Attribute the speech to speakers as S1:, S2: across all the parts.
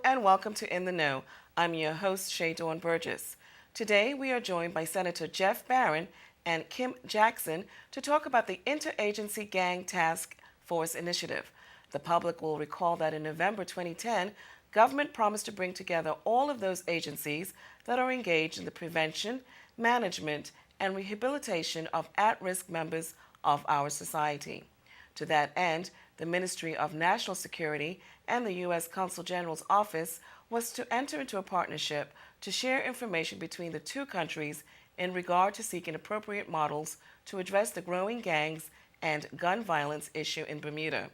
S1: and welcome to In the Know. I'm your host, Shay Dawn Burgess. Today we are joined by Senator Jeff Barron and Kim Jackson to talk about the Interagency Gang Task Force Initiative. The public will recall that in November 2010, government promised to bring together all of those agencies that are engaged in the prevention, management, and rehabilitation of at-risk members of our society. To that end, the Ministry of National Security and the U.S. Consul General's Office was to enter into a partnership to share information between the two countries in regard to seeking appropriate models to address the growing gangs and gun violence issue in Bermuda.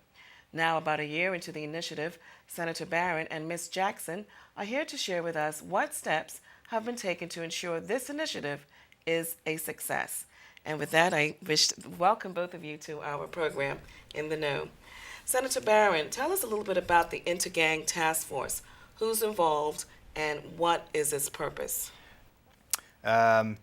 S1: Now, about a year into the initiative, Senator Barron and Ms. Jackson are here to share with us what steps have been taken to ensure this initiative is a success. And with that, I wish to welcome both of you to our program, In the Know. Senator Barron, tell us a little bit about the InterGang Task Force. Who's involved and what is its purpose?
S2: In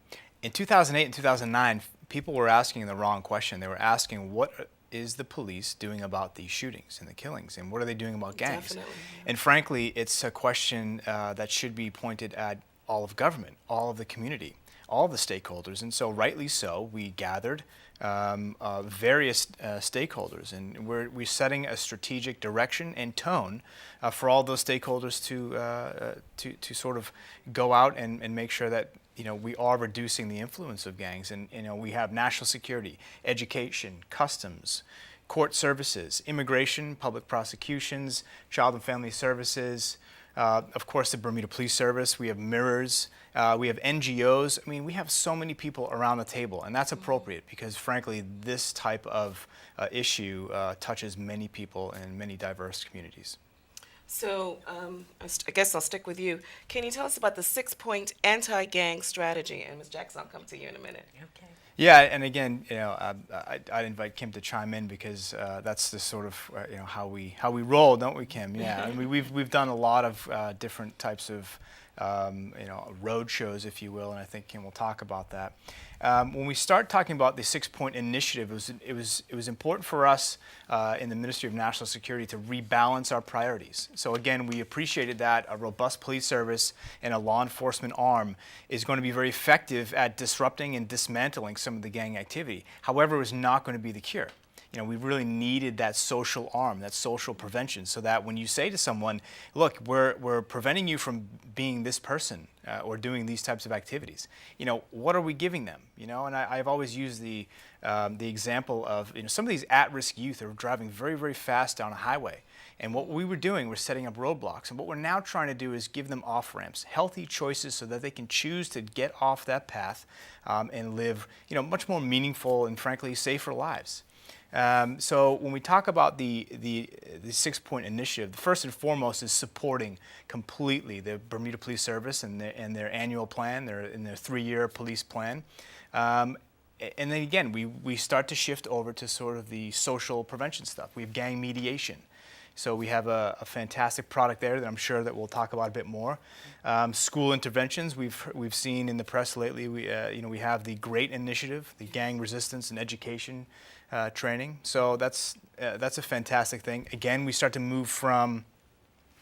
S2: 2008 and 2009, people were asking the wrong question. They were asking, what is the police doing about these shootings and the killings, and what are they doing about gangs?
S1: Definitely.
S2: And frankly, it's a question that should be pointed at all of government, all of the community, all of the stakeholders. And so rightly so, we gathered various stakeholders, and we're setting a strategic direction and tone for all those stakeholders to sort of go out and make sure that we are reducing the influence of gangs. And we have national security, education, customs, court services, immigration, public prosecutions, child and family services, of course the Bermuda Police Service. We have mirrors, we have NGOs. I mean, we have so many people around the table, and that's appropriate because frankly this type of issue touches many people in many diverse communities.
S1: So I guess I'll stick with you. Can you tell us about the 6-point anti-gang strategy? And Ms. Jackson, I'll come to you in a minute.
S3: Okay.
S2: Yeah, and again, I'd invite Kim to chime in because that's the sort of how we roll, don't we, Kim? Yeah, and we've done a lot of different types of road shows, if you will, and I think Kim will talk about that. When we start talking about the 6-point initiative, it was important for us in the Ministry of National Security to rebalance our priorities. So again, we appreciated that a robust police service and a law enforcement arm is going to be very effective at disrupting and dismantling some of the gang activity. However, it was not going to be the cure. We really needed that social arm, that social prevention, so that when you say to someone, look, we're preventing you from being this person or doing these types of activities, what are we giving them? And I've always used the example of some of these at-risk youth are driving very, very fast down a highway. And what we were doing was setting up roadblocks. And what we're now trying to do is give them off-ramps, healthy choices so that they can choose to get off that path and live much more meaningful and frankly safer lives. So when we talk about the 6-point initiative, the first and foremost is supporting completely the Bermuda Police Service and their annual plan, their 3-year police plan. And then again, we start to shift over to sort of the social prevention stuff. We have gang mediation. So we have a fantastic product there that I'm sure that we'll talk about a bit more. School interventions, we've seen in the press lately. We have the GREAT initiative, the gang resistance and education training. So that's a fantastic thing. Again, we start to move from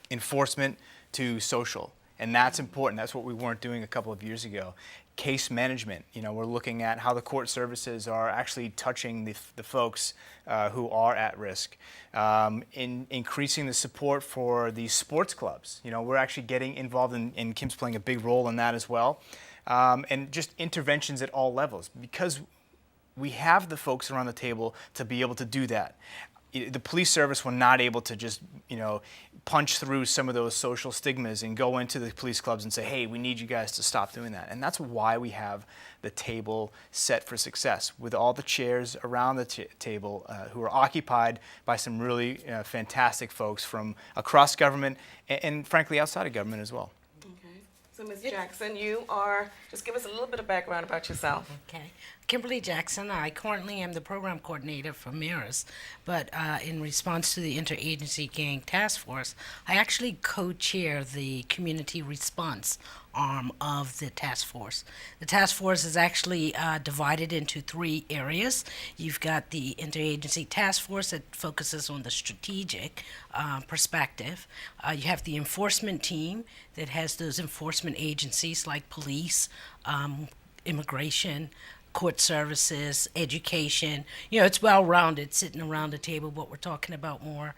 S2: enforcement to social, and that's important. That's what we weren't doing a couple of years ago. Case management, we're looking at how the court services are actually touching the folks who are at risk. In increasing the support for the sports clubs, we're actually getting involved in Kim's playing a big role in that as well. And just interventions at all levels, because we have the folks around the table to be able to do that. The police service were not able to just, punch through some of those social stigmas and go into the police clubs and say, hey, we need you guys to stop doing that. And that's why we have the table set for success, with all the chairs around the table who are occupied by some really fantastic folks from across government and frankly outside of government as well.
S1: Okay. So Ms. Jackson, just give us a little bit of background about yourself.
S3: Okay. Kimberley Jackson. I currently am the program coordinator for Mirrors, but in response to the Interagency Gang Task Force, I actually co-chair the community response arm of the task force. The task force is actually divided into 3 areas. You've got the Interagency Task Force that focuses on the strategic perspective. You have the enforcement team that has those enforcement agencies like police, immigration, court services, education. It's well-rounded, sitting around the table, but we're talking about more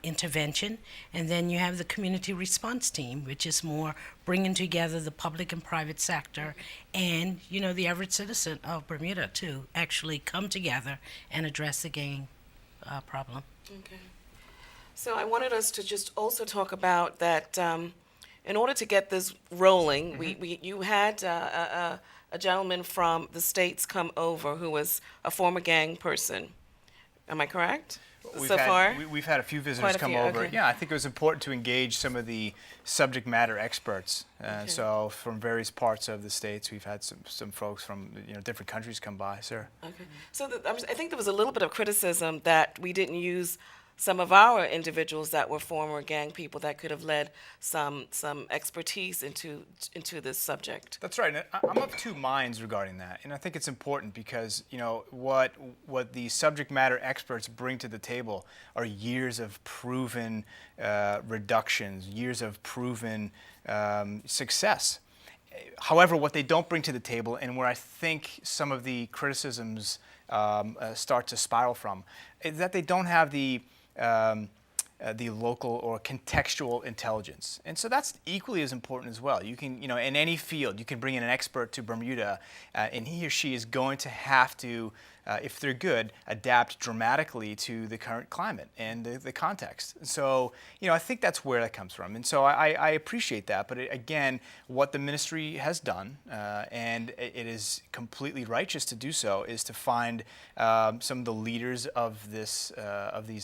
S3: intervention. And then you have the community response team, which is more bringing together the public and private sector and, the average citizen of Bermuda to actually come together and address the gang problem.
S1: Okay. So I wanted us to just also talk about that in order to get this rolling, you had a gentleman from the States come over who was a former gang person. Am I correct?
S2: We've had a few visitors come over.
S1: Okay.
S2: Yeah, I think it was important to engage some of the subject matter experts.
S1: Okay.
S2: So from various parts of the States, we've had some folks from different countries come by, sir.
S1: Okay. So I think there was a little bit of criticism that we didn't use some of our individuals that were former gang people that could have led some expertise into this subject.
S2: That's right. And I'm of 2 minds regarding that, and I think it's important because what the subject matter experts bring to the table are years of proven reductions, years of proven success. However, what they don't bring to the table, and where I think some of the criticisms start to spiral from, is that they don't have the local or contextual intelligence. And so that's equally as important as well. You can, in any field, you can bring in an expert to Bermuda, and he or she is going to have to, if they're good, adapt dramatically to the current climate and the context. So, I think that's where that comes from. And so I appreciate that. But again, what the ministry has done, and it is completely righteous to do so, is to find some of the leaders of these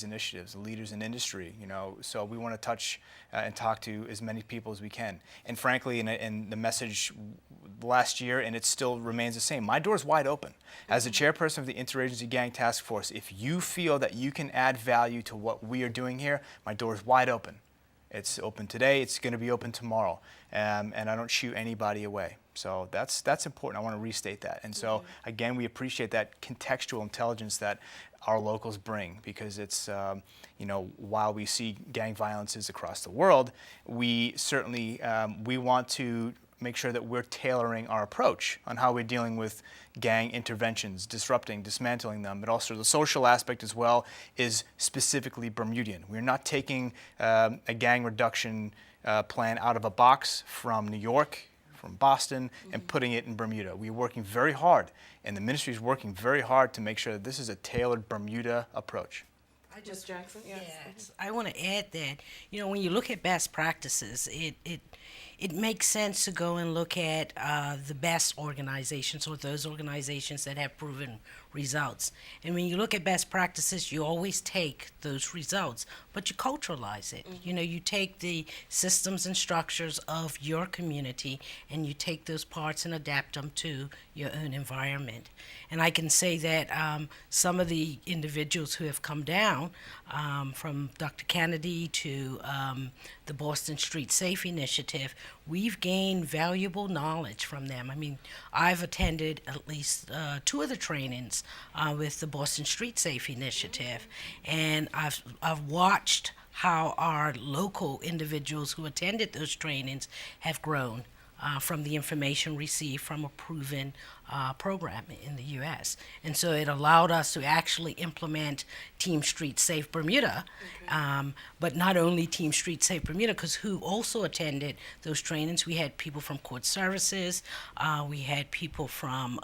S2: initiatives, the leaders in industry. So we want to touch and talk to as many people as we can. And frankly, in the message last year, and it still remains the same, my door's wide open. As the chairperson of the Interagency Gang Task Force, if you feel that you can add value to what we are doing here, my door's wide open. It's open today, it's going to be open tomorrow, and I don't shoo anybody away. So that's important. I want to restate that. And so, again, we appreciate that contextual intelligence that our locals bring, because it's, while we see gang violences across the world, we certainly, we want to make sure that we're tailoring our approach on how we're dealing with gang interventions, dismantling them, but also the social aspect as well is specifically Bermudian. We're not taking a gang reduction plan out of a box from New York, from Boston, and putting it in Bermuda. We're working very hard, and the ministry is working very hard to make sure that this is a tailored Bermuda approach.
S1: Ms. Jackson?
S3: Yes. I want to add that, when you look at best practices, it makes sense to go and look at the best organizations or those organizations that have proven results. And when you look at best practices, you always take those results, but you culturalize it. You take the systems and structures of your community and you take those parts and adapt them to your own environment. And I can say that some of the individuals who have come down, from Dr. Kennedy to the Boston Street Safe Initiative, we've gained valuable knowledge from them. I mean, I've attended at least 2 of the trainings with the Boston Street Safe Initiative, and I've watched how our local individuals who attended those trainings have grown from the information received from a proven program in the U.S. And so it allowed us to actually implement Team Street Safe Bermuda, but not only Team Street Safe Bermuda, because who also attended those trainings, we had people from court services, we had people from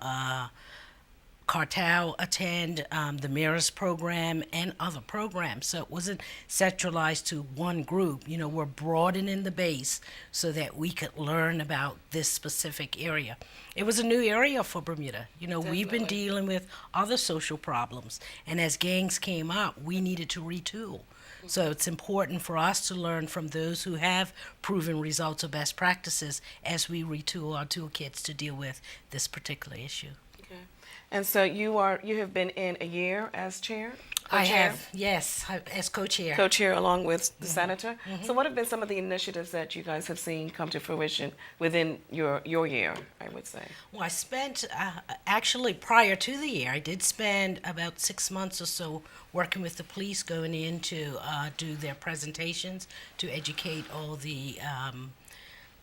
S3: Cartel attend, the Mirrors program, and other programs. So it wasn't centralized to one group. We're broadening the base so that we could learn about this specific area. It was a new area for Bermuda. We've been dealing with other social problems, and as gangs came up, we needed to retool. So it's important for us to learn from those who have proven results of best practices as we retool our toolkits to deal with this particular issue.
S1: Okay. And so you have been in a year as chair?
S3: I
S1: Co-chair?
S3: have, yes, as co-chair.
S1: Co-chair along with the senator. So what have been some of the initiatives that you guys have seen come to fruition within your year, I would say?
S3: Well, I spent, actually, prior to the year, I did spend about 6 months or so working with the police, going in to do their presentations, to educate all the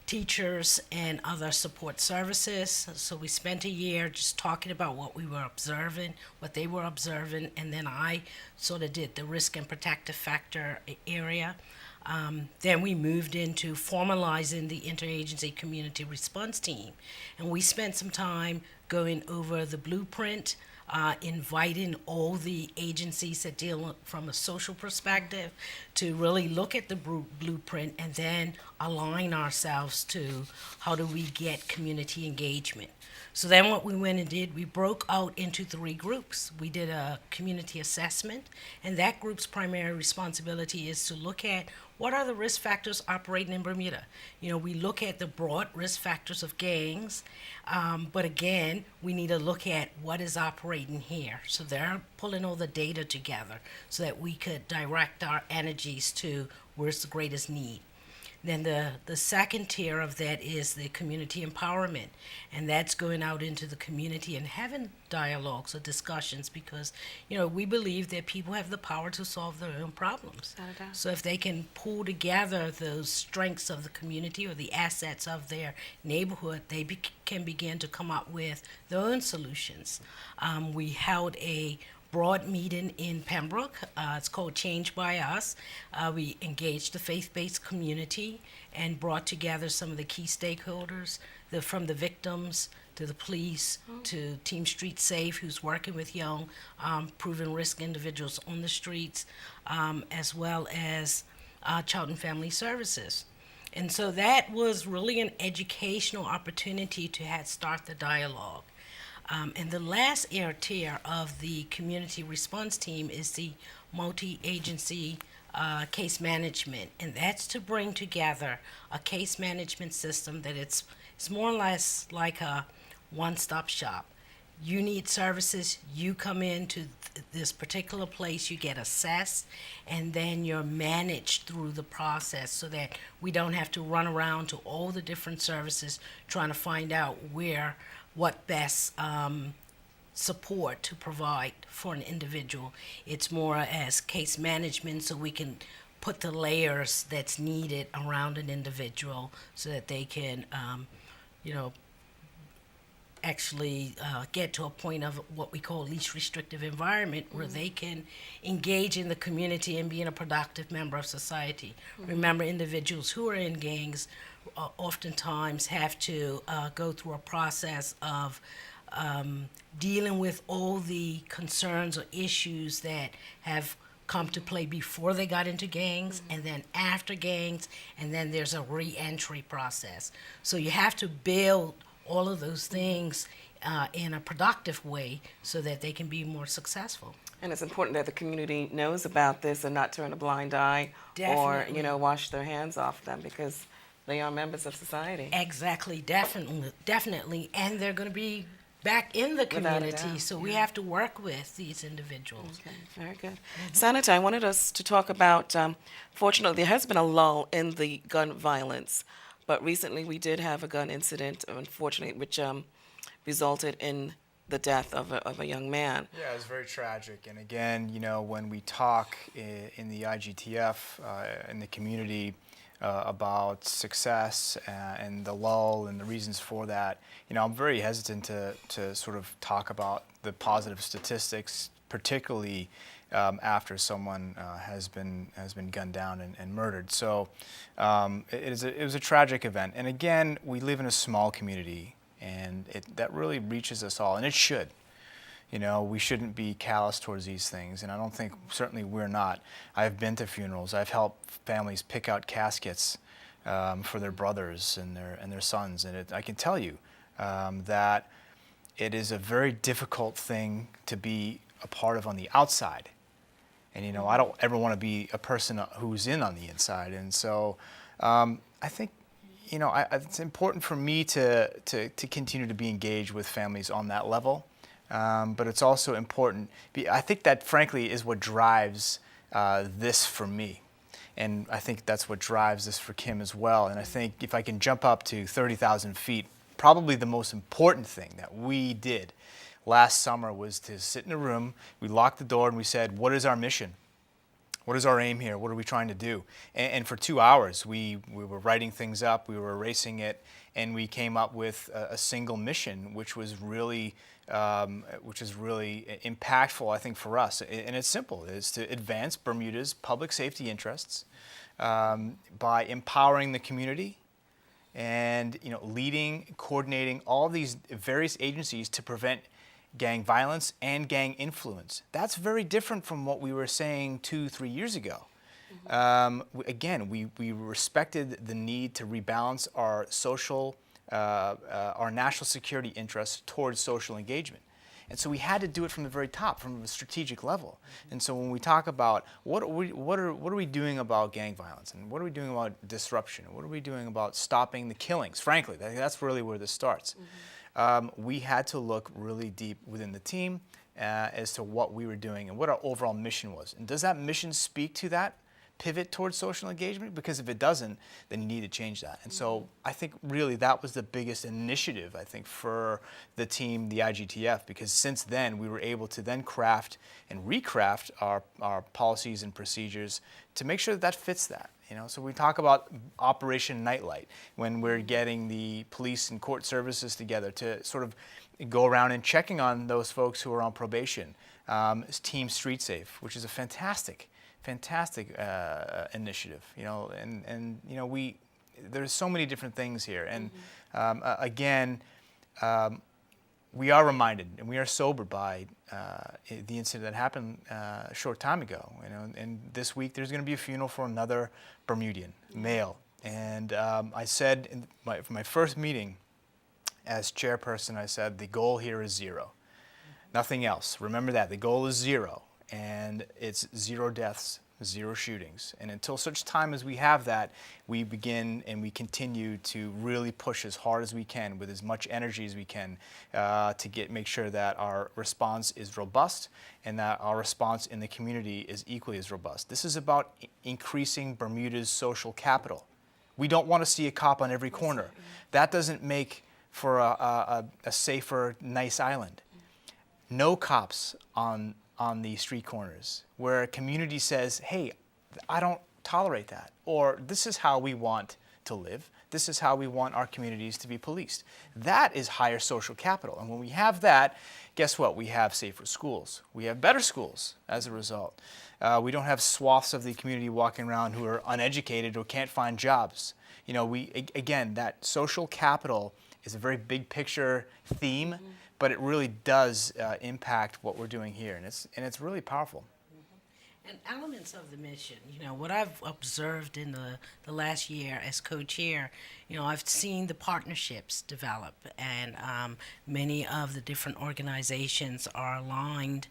S3: teachers and other support services. So we spent a year just talking about what we were observing, what they were observing, and then I sort of did the risk and protective factor area. Then we moved into formalizing the interagency community response team. And we spent some time going over the blueprint, inviting all the agencies that deal from a social perspective to really look at the blueprint and then align ourselves to how do we get community engagement. So then what we went and did, we broke out into 3 groups. We did a community assessment, and that group's primary responsibility is to look at what are the risk factors operating in Bermuda. You know, we look at the broad risk factors of gangs, but again, we need to look at what is operating here. So they're pulling all the data together so that we could direct our energies to where's the greatest need. Then the second tier of that is the community empowerment, and that's going out into the community and having dialogues or discussions because, you know, we believe that people have the power to solve their own problems.
S1: Without a doubt.
S3: So if they can pull together those strengths of the community or the assets of their neighborhood, they can begin to come up with their own solutions. We held a broad meeting in Pembroke. It's called Change by Us. We engaged the faith-based community and brought together some of the key stakeholders, from the victims to the police to Team Street Safe, who's working with young, proven risk individuals on the streets, as well as Child and Family Services. And so that was really an educational opportunity to start the dialogue. And the last tier of the community response team is the multi-agency case management, and that's to bring together a case management system that it's more or less like a one-stop shop. You need services, you come into this particular place, you get assessed, and then you're managed through the process so that we don't have to run around to all the different services trying to find out what best support to provide for an individual. It's more as case management so we can put the layers that's needed around an individual so that they can, actually get to a point of what we call least restrictive environment where they can engage in the community and being a productive member of society. Remember, individuals who are in gangs oftentimes have to go through a process of dealing with all the concerns or issues that have come to play before they got into gangs and then after gangs, and then there's a re-entry process. So you have to build all of those things in a productive way so that they can be more successful.
S1: And it's important that the community knows about this and not turn a blind eye
S3: Definitely.
S1: or, wash their hands off them because they are members of society.
S3: Exactly, definitely, and they're going to be back in the
S1: Without a
S3: community,
S1: doubt,
S3: so we have to work with these individuals.
S1: Okay, very good. Senator, I wanted us to talk about, fortunately, there has been a lull in the gun violence, but recently we did have a gun incident, unfortunately, which resulted in the death of a young man.
S2: Yeah, it's very tragic. And again, when we talk in the IGTF, in the community, about success and the lull and the reasons for that, I'm very hesitant to sort of talk about the positive statistics, particularly after someone has been gunned down and murdered. So it was a tragic event. And again, we live in a small community, and that really reaches us all, and it should. We shouldn't be callous towards these things, and I don't think, certainly we're not. I've been to funerals. I've helped families pick out caskets for their brothers and their sons, and I can tell you that it is a very difficult thing to be a part of on the outside. And I don't ever want to be a person who's in on the inside, and so I think it's important for me to continue to be engaged with families on that level. but it's also important. I think that, frankly, is what drives this for me. And I think that's what drives this for Kim as well. And I think if I can jump up to 30,000 feet, probably the most important thing that we did last summer was to sit in a room, we locked the door, and we said, what is our mission? What is our aim here? What are we trying to do? And for 2 hours, we were writing things up, we were erasing it, and we came up with a single mission, which was really impactful, I think, for us. And it's simple: it's to advance Bermuda's public safety interests by empowering the community and leading, coordinating all these various agencies to prevent gang violence and gang influence. That's very different from what we were saying 2-3 years ago. Again, we respected the need to rebalance our our national security interests towards social engagement. And so we had to do it from the very top, from a strategic level. And so when we talk about what are we doing about gang violence, and what are we doing about disruption, and what are we doing about stopping the killings, frankly, that's really where this starts. We had to look really deep within the team as to what we were doing and what our overall mission was. And does that mission speak to that pivot towards social engagement? Because if it doesn't, then you need to change that. And so I think really that was the biggest initiative, I think, for the team, the IGTF, because since then we were able to then craft and recraft our policies and procedures to make sure that that fits that. So we talk about Operation Nightlight, when we're getting the police and court services together to sort of go around and checking on those folks who are on probation. Team Street Safe, which is a fantastic initiative, and there's so many different things here, and again, we are reminded and we are sobered by the incident that happened a short time ago. And this week there's going to be a funeral for another Bermudian male, and I said in my first meeting as chairperson, I said the goal here is 0, nothing else. Remember that the goal is 0. And it's 0 deaths, 0 shootings. And until such time as we have that, we begin and we continue to really push as hard as we can with as much energy as we can to make sure that our response is robust and that our response in the community is equally as robust. This is about increasing Bermuda's social capital. We don't want to see a cop on every corner. That doesn't make for a safer, nice island. No cops on the street corners, where a community says, hey, I don't tolerate that, or this is how we want to live, this is how we want our communities to be policed. That is higher social capital. And when we have that, guess what? We have safer schools. We have better schools as a result. We don't have swaths of the community walking around who are uneducated or can't find jobs. Again, that social capital is a very big picture theme, but it really does impact what we're doing here, and it's really powerful.
S3: And elements of the mission, what I've observed in the last year as co-chair, I've seen the partnerships develop, and many of the different organizations are aligned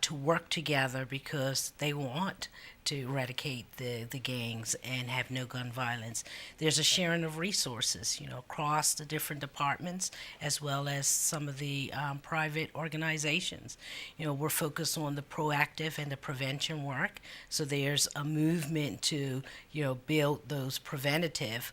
S3: to work together because they want to eradicate the gangs and have no gun violence. There's a sharing of resources, across the different departments, as well as some of the private organizations. We're focused on the proactive and the prevention work, so there's a movement to, build those preventative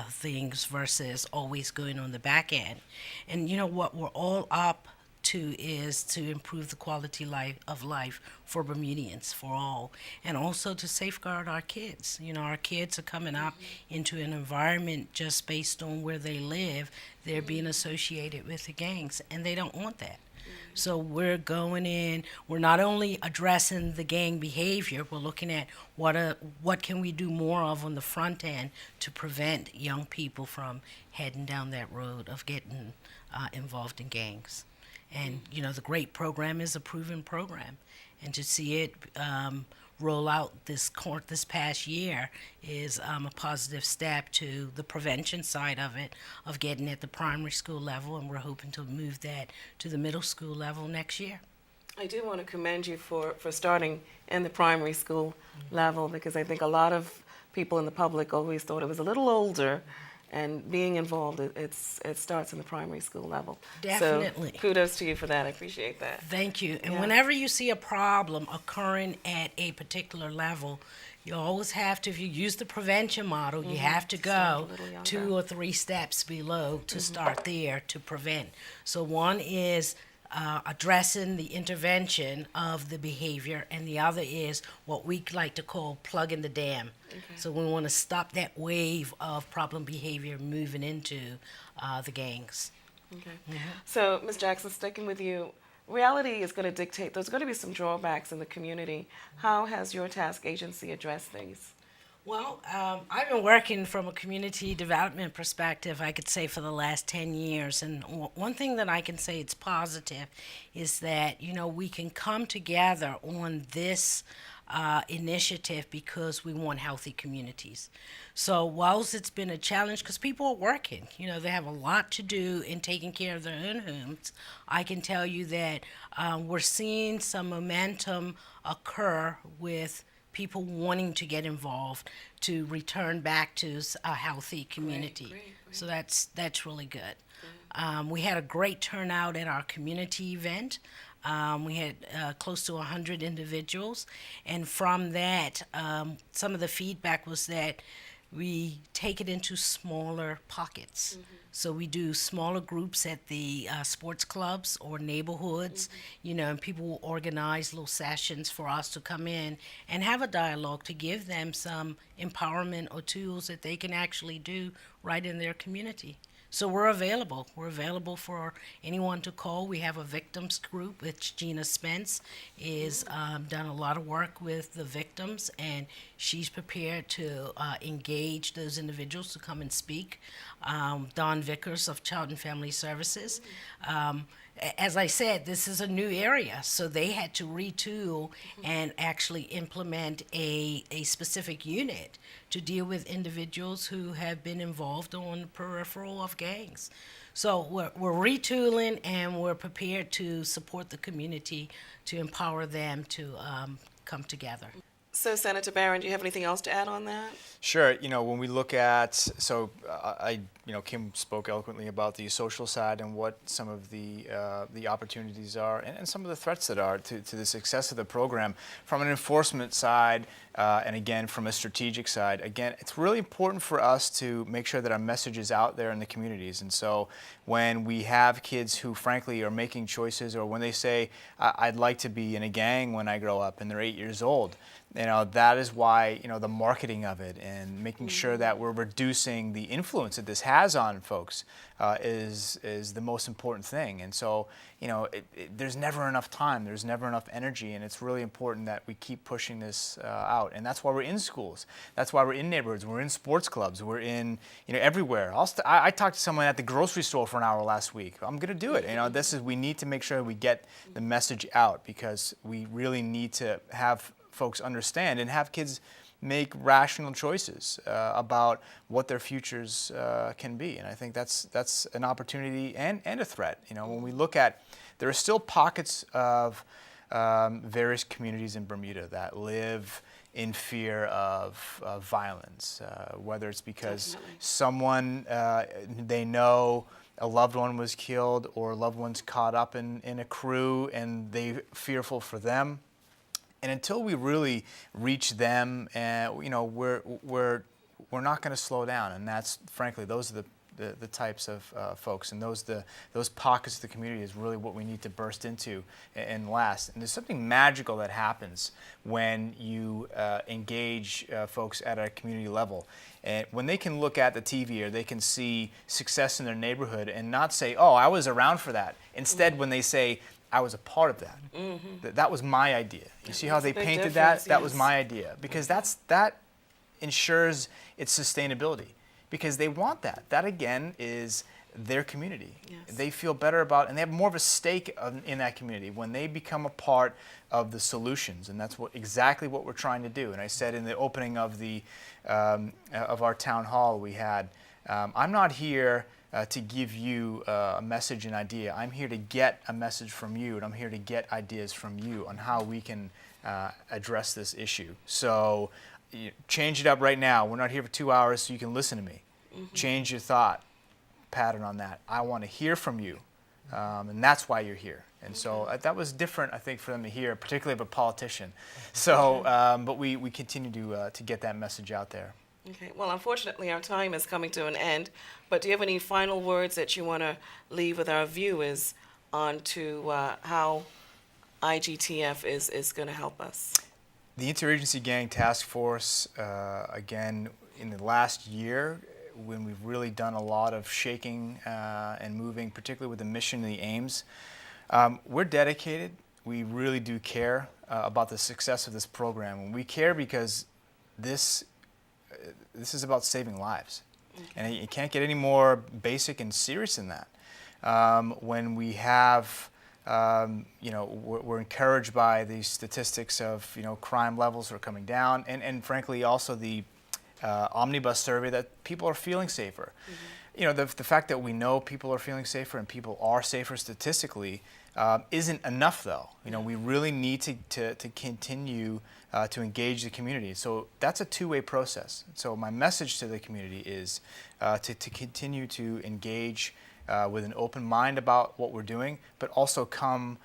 S3: things versus always going on the back end. And what we're all up to is to improve the quality of life for Bermudians, for all, and also to safeguard our kids. Our kids are coming up into an environment just based on where they live. They're being associated with the gangs, and they don't want that. So we're going in, we're not only addressing the gang behavior, we're looking at what can we do more of on the front end to prevent young people from heading down that road of getting involved in gangs. And, the GREAT program is a proven program. And to see it roll out this past year is a positive step to the prevention side of it, of getting at the primary school level, and we're hoping to move that to the middle school level next year.
S1: I do want to commend you for starting in the primary school level, because I think a lot of people in the public always thought it was a little older and being involved, it starts in the primary school level.
S3: Definitely.
S1: So kudos to you for that. I appreciate that.
S3: Thank you. And
S1: Yeah.
S3: whenever you see a problem occurring at a particular level, you always have to, if you use the prevention model, you have to
S1: Start a
S3: go
S1: little younger.
S3: 2 or 3 steps below to start there to prevent. So one is addressing the intervention of the behavior, and the other is what we like to call plugging the dam. So we want to stop that wave of problem behavior moving into the gangs.
S1: Okay. So, Ms. Jackson, sticking with you, reality is going to dictate. There's going to be some drawbacks in the community. How has your task agency addressed these?
S3: Well, I've been working from a community development perspective, I could say, for the last 10 years. And one thing that I can say it's positive is that, we can come together on this initiative because we want healthy communities. So whilst it's been a challenge, because people are working, they have a lot to do in taking care of their own homes, I can tell you that we're seeing some momentum occur with people wanting to get involved to return back to a healthy community.
S1: Great.
S3: So that's really good. We had a great turnout at our community event. We had close to 100 individuals, and from that, some of the feedback was that we take it into smaller pockets. So we do smaller groups at the sports clubs or neighborhoods, and people will organize little sessions for us to come in and have a dialogue to give them some empowerment or tools that they can actually do right in their community. So we're available. We're available for anyone to call. We have a victims group, which Gina Spence is done a lot of work with the victims, and she's prepared to engage those individuals to come and speak. Don Vickers of Child and Family Services. As I said, this is a new area, so they had to retool and actually implement a specific unit to deal with individuals who have been involved on the peripheral of gangs. So we're retooling, and we're prepared to support the community to empower them to come together.
S1: So, Senator Barron, do you have anything else to add on that?
S2: Sure. When we look at, Kim spoke eloquently about the social side and what some of the opportunities are, and some of the threats that are to the success of the program. From an enforcement side, and again from a strategic side, again, it's really important for us to make sure that our message is out there in the communities. And so when we have kids who frankly are making choices, or when they say, I'd like to be in a gang when I grow up, and they're 8 years old, that is why, the marketing of it and making sure that we're reducing the influence that this has on folks is the most important thing. And so, there's never enough time, there's never enough energy, and it's really important that we keep pushing this out. And that's why we're in schools. That's why we're in neighborhoods. We're in sports clubs. We're in, everywhere. I talked to someone at the grocery store for an hour last week. I'm going to do it. We need to make sure we get the message out, because we really need to have folks understand and have kids make rational choices about what their futures can be. And I think that's an opportunity and a threat. When we look at, there are still pockets of various communities in Bermuda that live in fear of violence, whether it's because someone they know, a loved one was killed, or a loved one's caught up in a crew and they're fearful for them. And until we really reach them, we're not going to slow down. And that's, frankly, those are the types of folks, and those pockets of the community is really what we need to burst into and last. And there's something magical that happens when you engage folks at a community level. And when they can look at the TV, or they can see success in their neighborhood and not say, oh, I was around for that. Instead, when they say, I was a part of that. That was my idea. You see how they painted that? That was my idea. Because that ensures its sustainability. Because they want that. That, again, is their community. Yes. They feel better about, and they have more of a stake in that community when they become a part of the solutions. And that's exactly what we're trying to do. And I said in the opening of of our town hall we had, I'm not here to give you a message and idea. I'm here to get a message from you, and I'm here to get ideas from you on how we can address this issue. So change it up right now. We're not here for 2 hours so you can listen to me. Change your thought pattern on that. I want to hear from you, and that's why you're here. And so that was different, I think, for them to hear, particularly of a politician. So, but we continue to get that message out there.
S1: Okay. Well, unfortunately, our time is coming to an end. But do you have any final words that you want to leave with our viewers on to how IGTF is going to help us?
S2: The Interagency Gang Task Force, again, in the last year, when we've really done a lot of shaking and moving, particularly with the mission and the aims, we're dedicated. We really do care about the success of this program. And we care because this is about saving lives. And it can't get any more basic and serious than that. When we have, we're encouraged by the statistics of, crime levels are coming down, and frankly also the omnibus survey that people are feeling safer. The fact that we know people are feeling safer and people are safer statistically isn't enough, though. We really need to continue to engage the community. So that's a two-way process. So my message to the community is to continue to engage with an open mind about what we're doing, but also come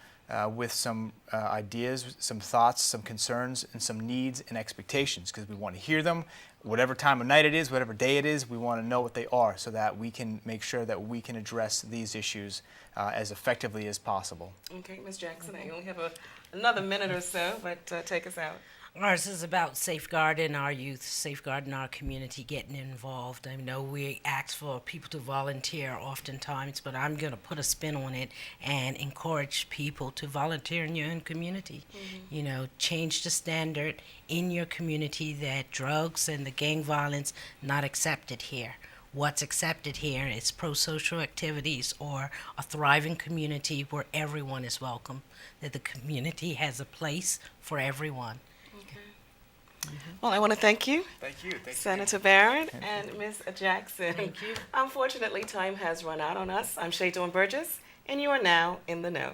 S2: with some ideas, some thoughts, some concerns, and some needs and expectations, because we want to hear them. Whatever time of night it is, whatever day it is, we want to know what they are so that we can make sure that we can address these issues as effectively as possible. Okay, Ms. Jackson, I only have another minute or so, but take us out.
S3: Ours is about safeguarding our youth, safeguarding our community, getting involved. I know we ask for people to volunteer oftentimes, but I'm going to put a spin on it and encourage people to volunteer in your own community. Change the standard in your community that drugs and the gang violence not accepted here. What's accepted here is pro-social activities or a thriving community where everyone is welcome, that the community has a place for everyone.
S1: Well, I want to thank you.
S2: Thank you.
S1: Senator Barron and Ms. Jackson.
S3: Thank you.
S1: Unfortunately, time has run out on us. I'm Shay Dawn Burgess, and you are now in the know.